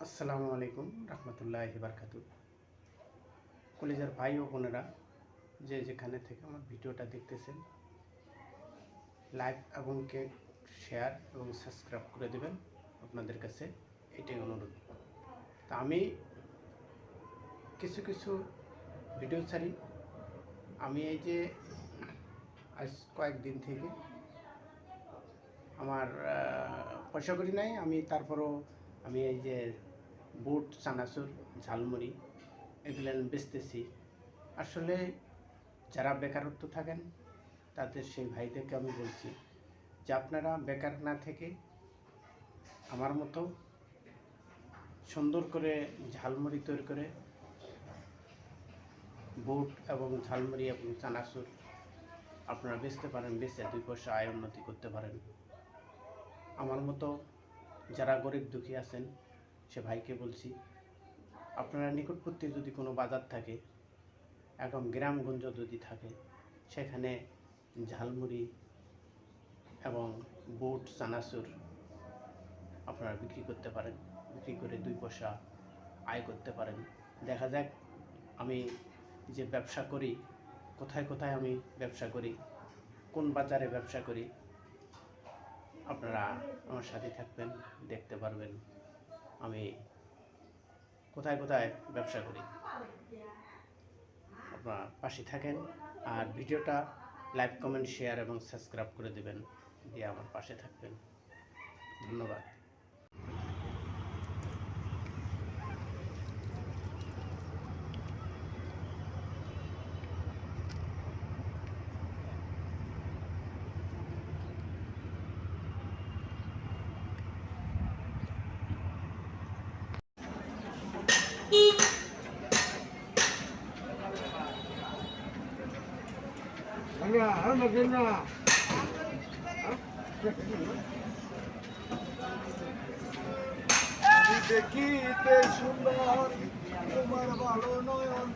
আসসালামু আলাইকুম রহমতুল্লাহি বারকাতুহু। কলিজার ভাই ও বোনেরা, যে যেখানে থেকে আমার ভিডিওটা দেখতেছেন, লাইক এবং শেয়ার এবং সাবস্ক্রাইব করে দেবেন। আপনাদের কাছে এটাই অনুরোধ। তা আমি কিছু ভিডিও ছাড়ি। আমি এই যে আজ কয়েকদিন থেকে আমার পয়সা করি নাই, আমি তারপরও আমি এই যে বুট, চানাচুর, ঝালমুড়ি এগুলো বেচতেছি। আসলে যারা বেকারত্ব থাকেন তাদের সেই ভাইদেরকে আমি বলছি যে আপনারা বেকার না থেকে আমার মতো সুন্দর করে ঝালমুড়ি তৈরি করে বুট এবং ঝালমুড়ি এবং চানাচুর আপনারা বেচতে পারেন, বেচে 2 পয়সা আয় উন্নতি করতে পারেন। আমার মতো যারা গরিব দুঃখী আছেন সে ভাইকে বলছি, আপনারা নিকটবর্তী যদি কোনো বাজার থাকে, একদম গ্রামগঞ্জ যদি থাকে, সেখানে ঝালমুড়ি এবং বুট, চানাচুর আপনারা বিক্রি করতে পারেন। বিক্রি করে 2 পয়সা আয় করতে পারেন। দেখা যাক আমি যে ব্যবসা করি, কোথায় আমি ব্যবসা করি, কোন বাজারে ব্যবসা করি, আপনারা আমার সাথে থাকবেন, দেখতে পারবেন আমি কোথায় ব্যবসা করি। আপনারা পাশে থাকেন আর ভিডিওটা লাইক, কমেন্ট, শেয়ার এবং সাবস্ক্রাইব করে দেবেন, দিয়ে আমার পাশে থাকবেন। ধন্যবাদ। দেখিতে সুন্দর তোমার ভালো নয়ন।